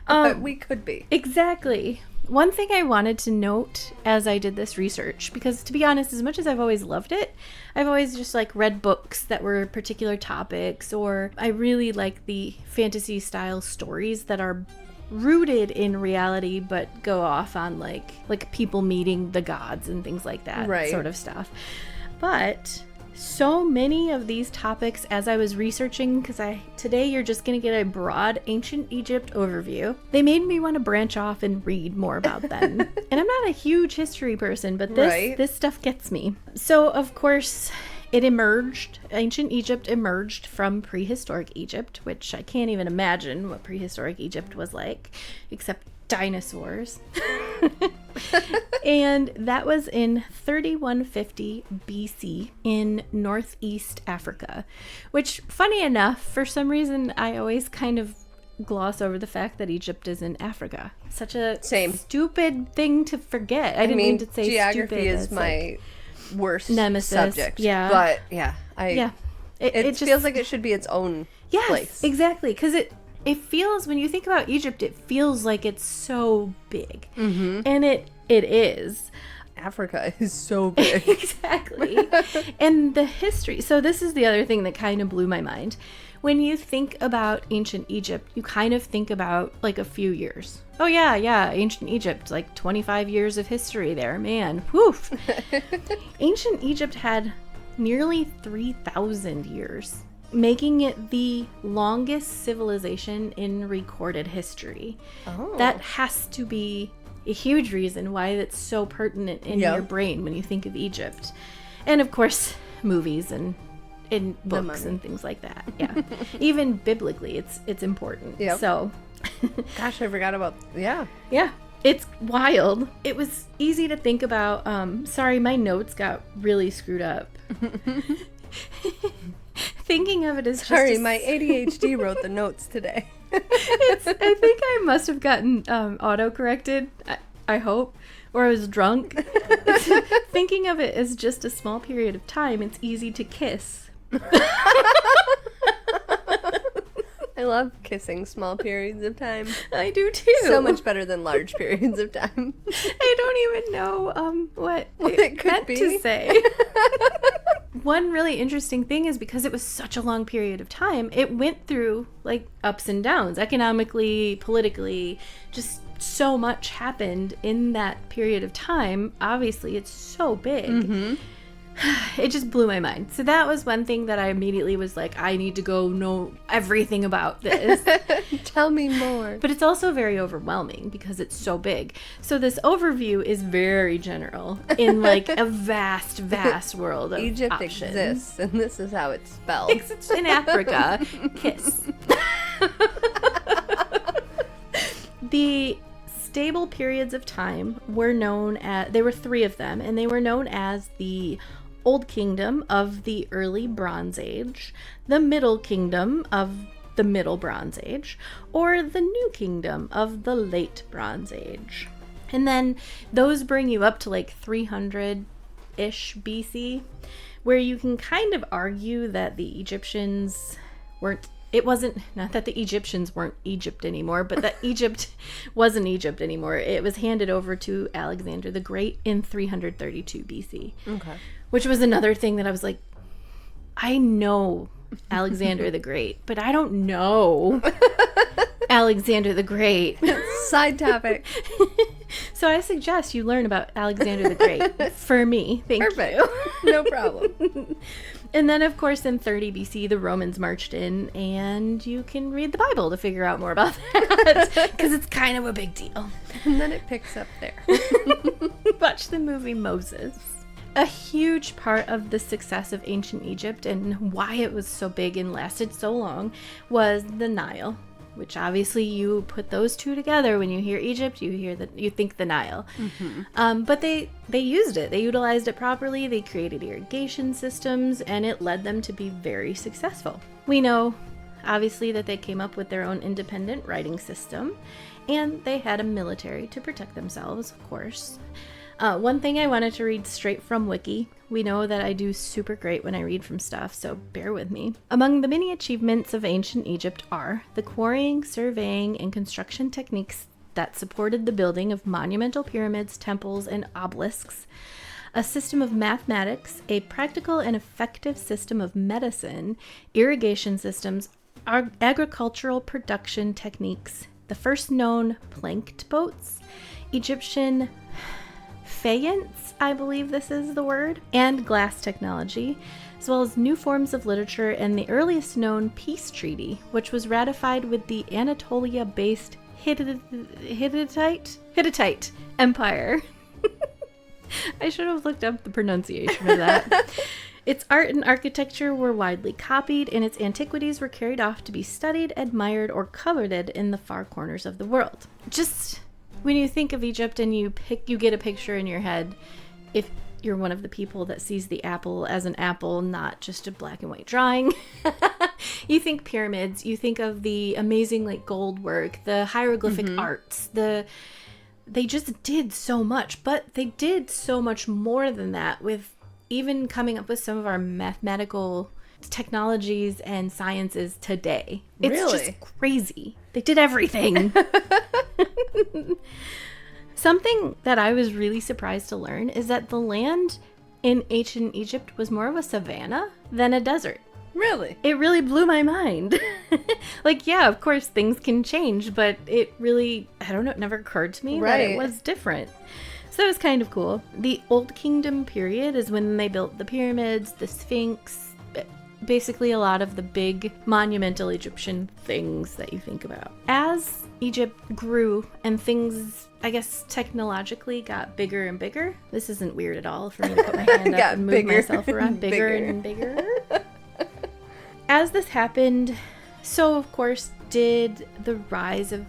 but we could be. Exactly. One thing I wanted to note as I did this research, because to be honest, as much as I've always loved it, I've always just like read books that were particular topics, or I really like the fantasy style stories that are rooted in reality but go off on like people meeting the gods and things like that, right, sort of stuff. But so many of these topics, as I was researching, because today you're just going to get a broad ancient Egypt overview, they made me want to branch off and read more about them. And I'm not a huge history person, but this stuff gets me. So, of course, ancient Egypt emerged from prehistoric Egypt, which I can't even imagine what prehistoric Egypt was like, except dinosaurs. And that was in 3150 BC in northeast Africa, which, funny enough, for some reason I always kind of gloss over the fact that Egypt is in Africa. Such a stupid thing to forget. I didn't mean to say geography stupid. Is my worst nemesis subject. Yeah. But it feels like it should be its own place. Exactly, because it feels, when you think about Egypt, it feels like it's so big. Mm-hmm. And it is. Africa is so big. Exactly. And the history. So this is the other thing that kind of blew my mind. When you think about ancient Egypt, you kind of think about like a few years. Oh yeah, ancient Egypt, like 25 years of history there, man. Woof. Ancient Egypt had nearly 3,000 years, making it the longest civilization in recorded history. Oh. That has to be a huge reason why it's so pertinent in your brain when you think of Egypt. And of course, movies and in books and things like that. Yeah. Even biblically, it's important. Yep. So gosh, I forgot about Yeah. It's wild. It was easy to think about. Sorry, my notes got really screwed up. Thinking of it as Sorry, my ADHD wrote the notes today. I think I must have gotten auto-corrected, I hope, or I was drunk. Thinking of it as just a small period of time, it's easy to kiss. I love kissing small periods of time. I do too. So much better than large periods of time. I don't even know what it could be to say. One really interesting thing is because it was such a long period of time, it went through like ups and downs, economically, politically, just so much happened in that period of time. Obviously, it's so big. Mm-hmm. It just blew my mind. So that was one thing that I immediately was like, I need to go know everything about this. Tell me more. But it's also very overwhelming because it's so big. So this overview is very general in like a vast, vast world of Egypt options. Exists, and this is how it's spelled. It's in Africa. Kiss. The stable periods of time were known as, there were 3 of them, and they were known as the Old Kingdom of the Early Bronze Age, the Middle Kingdom of the Middle Bronze Age, or the New Kingdom of the Late Bronze Age. And then those bring you up to like 300-ish BC, where you can kind of argue that the Egyptians weren't, it wasn't, not that the Egyptians weren't Egypt anymore, but that Egypt wasn't Egypt anymore. It was handed over to Alexander the Great in 332 BC. Okay. Which was another thing that I was like, I know Alexander the Great, but I don't know Alexander the Great. Side topic. So I suggest you learn about Alexander the Great for me. Thank you. No problem. And then, of course, in 30 BC, the Romans marched in, and you can read the Bible to figure out more about that, because it's kind of a big deal. And then it picks up there. Watch the movie Moses. A huge part of the success of ancient Egypt and why it was so big and lasted so long was the Nile, which obviously you put those two together. When you hear Egypt, you think the Nile. Mm-hmm. But they used it. They utilized it properly. They created irrigation systems, and it led them to be very successful. We know, obviously, that they came up with their own independent writing system, and they had a military to protect themselves, of course. One thing I wanted to read straight from Wiki. We know that I do super great when I read from stuff, so bear with me. Among the many achievements of ancient Egypt are the quarrying, surveying, and construction techniques that supported the building of monumental pyramids, temples, and obelisks, a system of mathematics, a practical and effective system of medicine, irrigation systems, agricultural production techniques, the first known planked boats, Egyptian faience, I believe this is the word, and glass technology, as well as new forms of literature and the earliest known peace treaty, which was ratified with the Anatolia-based Hittite Empire. I should have looked up the pronunciation of that. Its art and architecture were widely copied, and its antiquities were carried off to be studied, admired, or coveted in the far corners of the world. Just when you think of Egypt and you get a picture in your head, if you're one of the people that sees the apple as an apple, not just a black and white drawing, you think pyramids, you think of the amazing like gold work, the hieroglyphic arts, they just did so much, but they did so much more than that, with even coming up with some of our mathematical technologies and sciences today. It's just crazy. They did everything. Something that I was really surprised to learn is that the land in ancient Egypt was more of a savanna than a desert. Really? It really blew my mind. Like, yeah, of course things can change, but it really, I don't know, it never occurred to me that it was different. So that was kind of cool. The Old Kingdom period is when they built the pyramids, the Sphinx, basically a lot of the big monumental Egyptian things that you think about. As Egypt grew and things, I guess, technologically got bigger and bigger. This isn't weird at all for me to put my hand up and move myself around bigger and bigger. As this happened, so of course did the rise of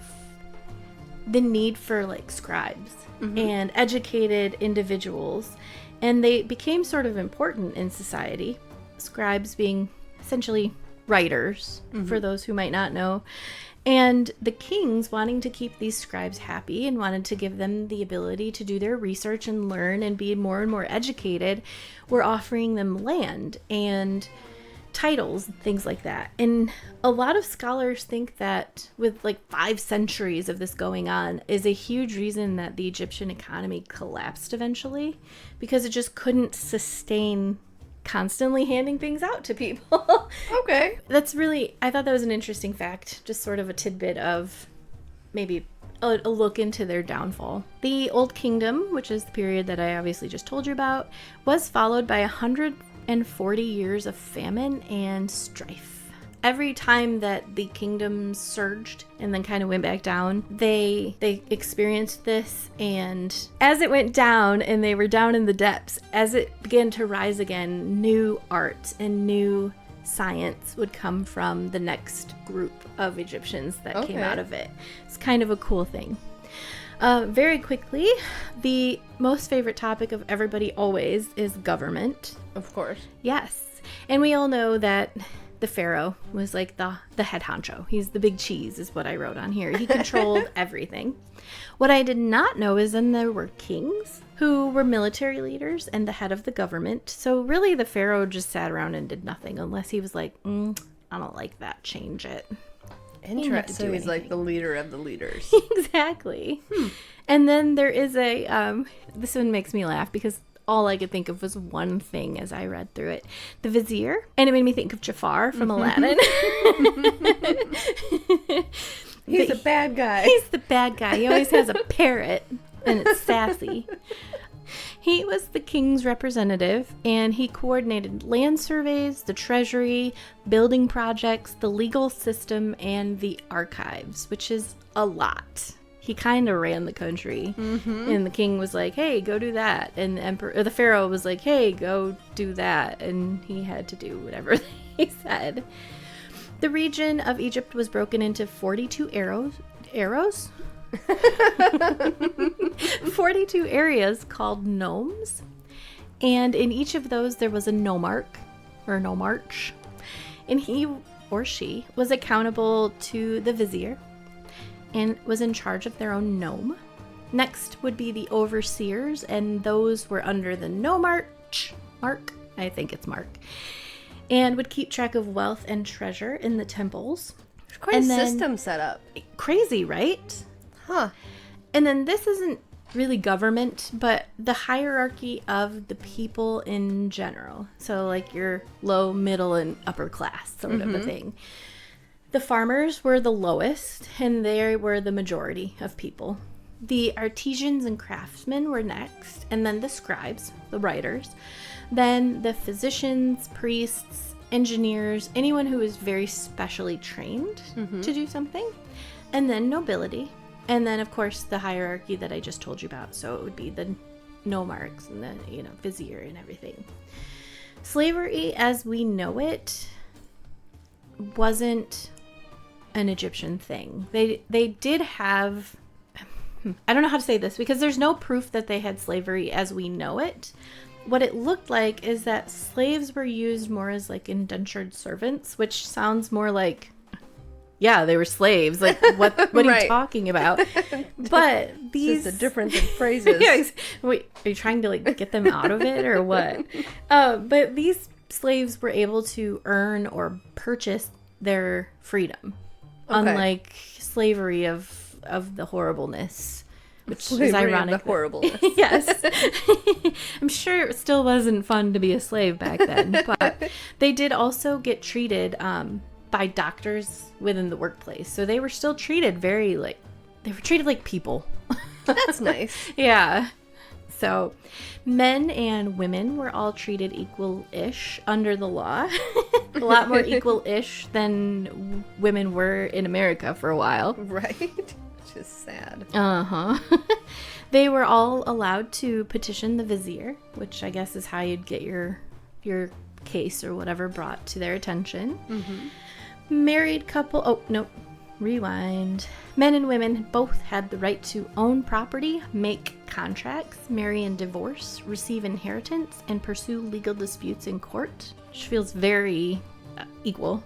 the need for like scribes and educated individuals, and they became sort of important in society. Scribes being essentially writers, for those who might not know, and the kings wanting to keep these scribes happy and wanted to give them the ability to do their research and learn and be more and more educated, were offering them land and titles and things like that. And a lot of scholars think that with like 5 centuries of this going on is a huge reason that the Egyptian economy collapsed eventually, because it just couldn't sustain constantly handing things out to people. Okay. That's really, I thought that was an interesting fact, just sort of a tidbit of maybe a look into their downfall. The Old Kingdom, which is the period that I obviously just told you about, was followed by 140 years of famine and strife. Every time that the kingdom surged and then kind of went back down, they experienced this, and as it went down and they were down in the depths, as it began to rise again, new art and new science would come from the next group of Egyptians that came out of it. It's kind of a cool thing. Very quickly, the most favorite topic of everybody always is government. Of course. Yes. And we all know that the pharaoh was like the head honcho. He's the big cheese is what I wrote on here. He controlled everything. What I did not know is then there were kings who were military leaders and the head of the government. So really the pharaoh just sat around and did nothing unless he was like, I don't like that, change it. Interesting. So he's like the leader of the leaders. Exactly. And then there is a, this one makes me laugh because all I could think of was one thing as I read through it. The vizier. And it made me think of Jafar from Aladdin. He's the bad guy. He's the bad guy. He always has a parrot and it's sassy. He was the king's representative, and he coordinated land surveys, the treasury, building projects, the legal system, and the archives, which is a lot. He kind of ran the country, and the king was like, hey, go do that. And the pharaoh was like, hey, go do that. And he had to do whatever he said. The region of Egypt was broken into 42 arrows? 42 areas called nomes, and in each of those there was a nomarch or nomarch, and he or she was accountable to the vizier and was in charge of their own nome. Next would be the overseers, and those were under the nomarch, I think it's Mark, and would keep track of wealth and treasure in the temples. There's quite a system set up. Crazy, right? Huh. And then this isn't really government, but the hierarchy of the people in general. So like your low, middle, and upper class sort of a thing. The farmers were the lowest, and they were the majority of people. The artisans and craftsmen were next, and then the scribes, the writers. Then the physicians, priests, engineers, anyone who was very specially trained to do something. And then nobility. And then, of course, the hierarchy that I just told you about. So it would be the nomarchs and the, vizier and everything. Slavery, as we know it, wasn't an Egyptian thing. They did have... I don't know how to say this because there's no proof that they had slavery as we know it. What it looked like is that slaves were used more as like indentured servants, which sounds more like, yeah, they were slaves. Like, what are you talking about? But these... It's just a difference in phrases. Yes. Wait, are you trying to like get them out of it or what? But these slaves were able to earn or purchase their freedom. Unlike slavery of the horribleness, which slavery is ironic. Of the horribleness. Yes. I'm sure it still wasn't fun to be a slave back then, but they did also get treated by doctors within the workplace. So they were still treated they were treated like people. That's nice. Yeah. So men and women were all treated equal-ish under the law. A lot more equal-ish than women were in America for a while. Right. Which is sad. Uh-huh. They were all allowed to petition the vizier, which I guess is how you'd get your case or whatever brought to their attention. Married couple... Oh, nope. Rewind. Men and women both had the right to own property, make contracts, marry and divorce, receive inheritance, and pursue legal disputes in court, which feels very equal.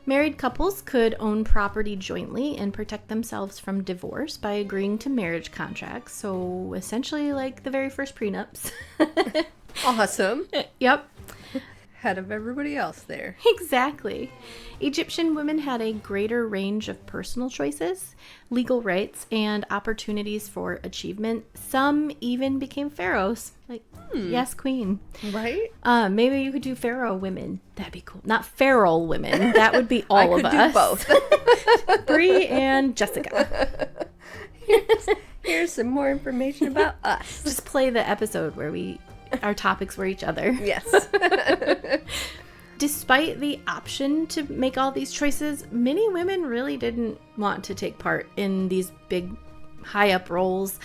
Married couples could own property jointly and protect themselves from divorce by agreeing to marriage contracts. So essentially like the very first prenups. Awesome. Yep. Ahead of everybody else there. Exactly. Egyptian women had a greater range of personal choices, legal rights, and opportunities for achievement. Some even became pharaohs. Like, yes, queen. Right? Maybe you could do pharaoh women. That'd be cool. Not feral women. That would be all of us. I could do both. Bree and Jessica. Here's some more information about us. Just play the episode where our topics were each other. Yes. Despite the option to make all these choices, many women really didn't want to take part in these big high up roles.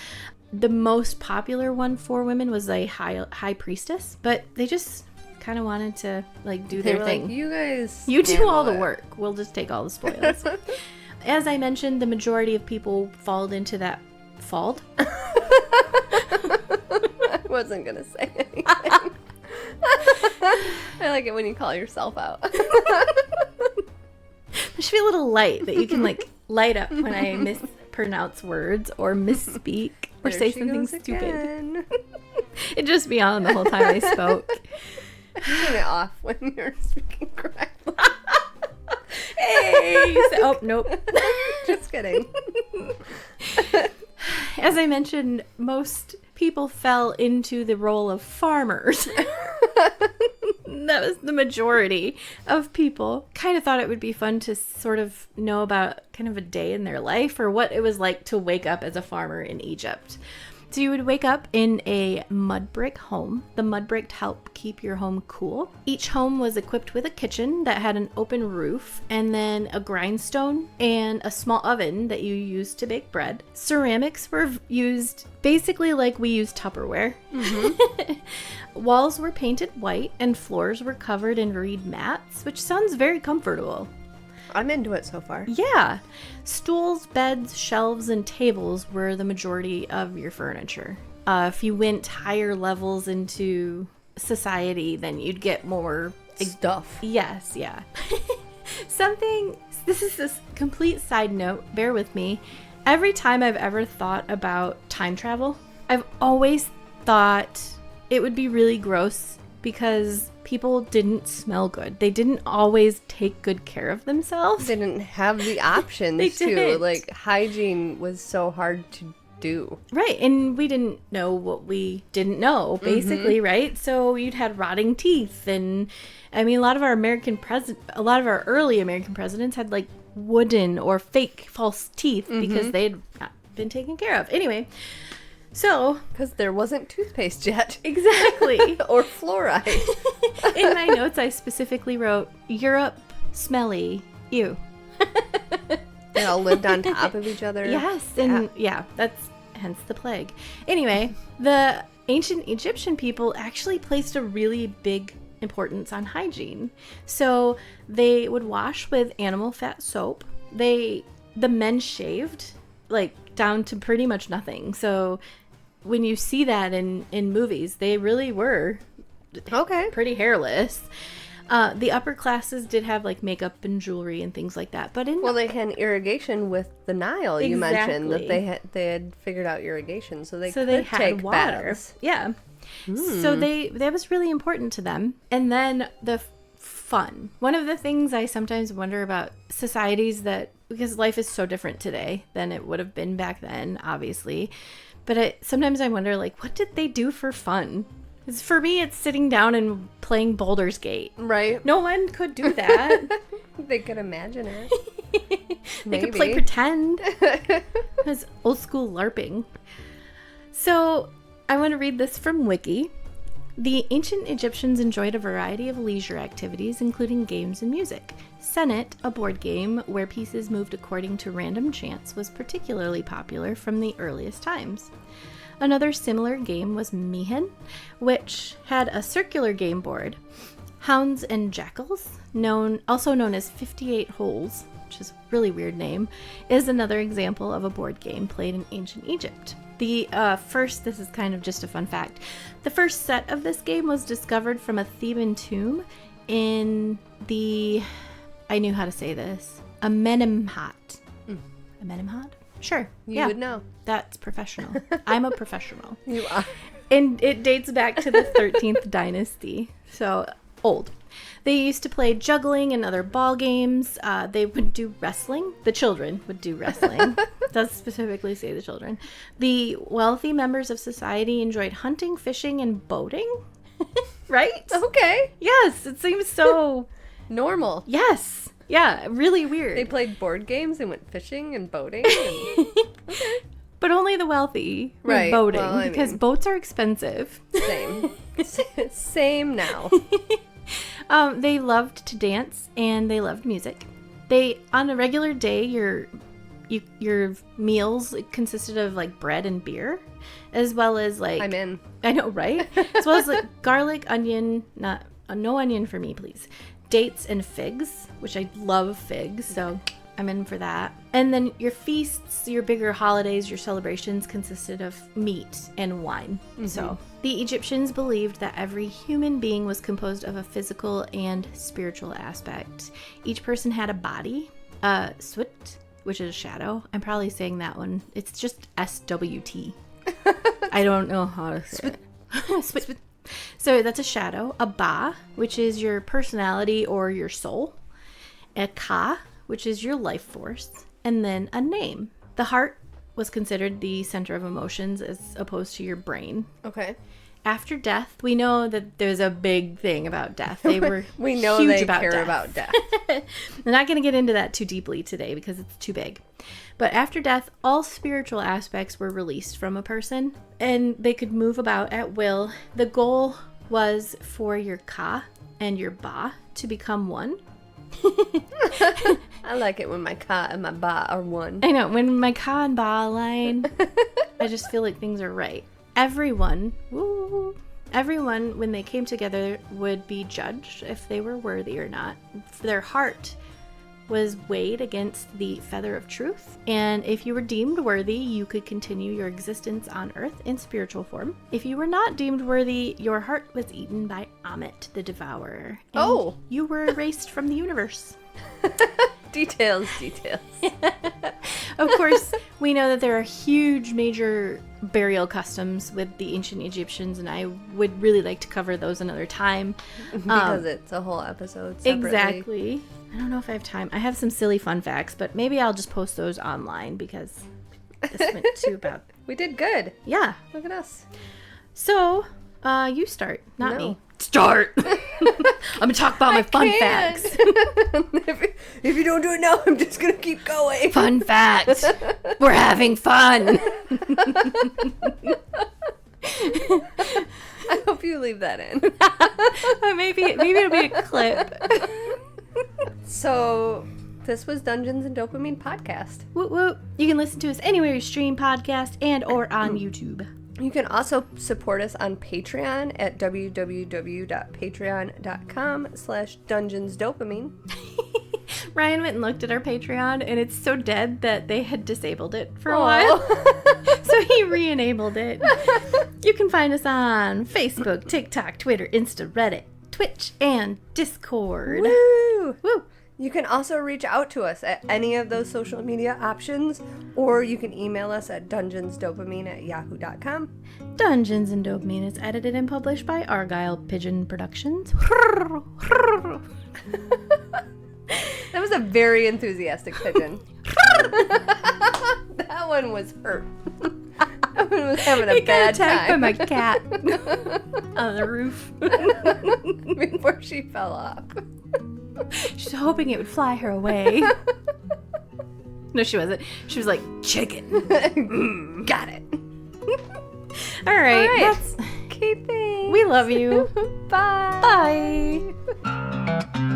The most popular one for women was a high priestess, but they just kind of wanted to like do their thing. Like, you guys, you do all the work. We'll just take all the spoils. As I mentioned, the majority of people fall into that. I wasn't gonna say anything. I like it when you call yourself out. There should be a little light that you can like light up when I mispronounce words or misspeak or say something stupid. It'd just be on the whole time I spoke. Turn it off when you're speaking correctly. Hey! Oh, nope. Just kidding. As I mentioned, most people fell into the role of farmers. That was the majority of people. Kind of thought it would be fun to sort of know about kind of a day in their life or what it was like to wake up as a farmer in Egypt. So you would wake up in a mud brick home. The mud brick helped keep your home cool. Each home was equipped with a kitchen that had an open roof and then a grindstone and a small oven that you used to bake bread. Ceramics were used basically like we use Tupperware. Walls were painted white and floors were covered in reed mats, which sounds very comfortable. I'm into it so far. Yeah. Stools, beds, shelves, and tables were the majority of your furniture. If you went higher levels into society, then you'd get more stuff. Yes, yeah. This is this complete side note, bear with me. Every time I've ever thought about time travel, I've always thought it would be really gross because people didn't smell good. They didn't always take good care of themselves. They didn't have the options They to. didn't. Like, hygiene was so hard to do. Right, and we didn't know what we didn't know, basically, right? So you'd had rotting teeth, and I mean, a lot of our early American presidents had like wooden or fake false teeth because they had not been taken care of. Anyway, so Because there wasn't toothpaste yet. exactly. Or fluoride. In my notes, I specifically wrote Europe smelly, ew. They all lived on top of each other. Yes, and yeah, that's hence the plague. Anyway, the ancient Egyptian people actually placed a really big importance on hygiene. So they would wash with animal fat soap. The men shaved like down to pretty much nothing. So when you see that in movies, they really were pretty hairless. The upper classes did have like makeup and jewelry and things like that, but they had irrigation with the Nile. You mentioned that they had figured out irrigation, so they could had take water. baths. Yeah, so that was really important to them. And then the fun. One of the things I sometimes wonder about societies because life is so different today than it would have been back then, obviously. But sometimes I wonder, like, what did they do for fun? Because for me, it's sitting down and playing Baldur's Gate. Right. No one could do that. They could imagine it. They could play pretend. It was old school LARPing. So I want to read this from Wiki. The ancient Egyptians enjoyed a variety of leisure activities, including games and music. Senet, a board game where pieces moved according to random chance, was particularly popular from the earliest times. Another similar game was Mihen, which had a circular game board. Hounds and Jackals, also known as 58 Holes, which is a really weird name, is another example of a board game played in ancient Egypt. This is kind of just a fun fact. The first set of this game was discovered from a Theban tomb in I knew how to say this, Amenemhat. Amenemhat? Sure. You would know. That's professional. I'm a professional. You are. And it dates back to the 13th dynasty. So old. They used to play juggling and other ball games. They would do wrestling. The children would do wrestling. Does specifically say the children. The wealthy members of society enjoyed hunting, fishing, and boating. Right? Okay. Yes. It seems so normal. Yes. Yeah. Really weird. They played board games and went fishing and boating. And... Okay. But only the wealthy were boating because boats are expensive. Same now. They loved to dance and they loved music. On a regular day, your meals consisted of like bread and beer, as well as like I'm in. I know, right? As well as like garlic, onion, no onion for me, please. Dates and figs, which I love figs, so I'm in for that. And then your feasts, your bigger holidays, your celebrations consisted of meat and wine. So the Egyptians believed that every human being was composed of a physical and spiritual aspect. Each person had a body, swit, which is a shadow. I'm probably saying that one. It's just SWT. I don't know how to say it. Swit. So that's a shadow. A ba, which is your personality or your soul. A ka, which is your life force, and then a name. The heart was considered the center of emotions as opposed to your brain. Okay. After death, we know that there's a big thing about death. We know huge they care about death. We're not going to get into that too deeply today because it's too big. But after death, all spiritual aspects were released from a person, and they could move about at will. The goal was for your ka and your ba to become one. I like it when my ka and my ba are one. I know, when my ka and ba align, I just feel like things are right. Everyone, when they came together, would be judged if they were worthy or not. Their heart was weighed against the feather of truth, and if you were deemed worthy, you could continue your existence on earth in spiritual form. If you were not deemed worthy, your heart was eaten by Amet, the devourer, and you were erased from the universe. Details. Of course, we know that there are huge major burial customs with the ancient Egyptians, and I would really like to cover those another time. Because it's a whole episode separately. Exactly. I don't know if I have time. I have some silly fun facts, but maybe I'll just post those online because this went too about... We did good. Yeah. Look at us. So, you start, not me. Start! I'm going to talk about my fun facts. If you don't do it now, I'm just going to keep going. Fun fact. We're having fun. I hope you leave that in. Maybe it'll be a clip. So, this was Dungeons and Dopamine podcast. Woot woot. You can listen to us anywhere you stream podcast and or on YouTube. You can also support us on Patreon at www.patreon.com/dungeonsdopamine. Ryan went and looked at our Patreon, and it's so dead that they had disabled it for a while. So he re-enabled it. You can find us on Facebook, TikTok, Twitter, Insta, Reddit, Twitch, and Discord. Woo! Woo! You can also reach out to us at any of those social media options, or you can email us at dungeonsdopamine@yahoo.com. Dungeons and Dopamine is edited and published by Argyle Pigeon Productions. That was a very enthusiastic pigeon. That one was hurt. That one was having a bad attacked time. by my cat on the roof Before she fell off. She's hoping it would fly her away. No, she wasn't. She was like, chicken. Got it. All right. Okay, thanks. We love you. Bye. Bye.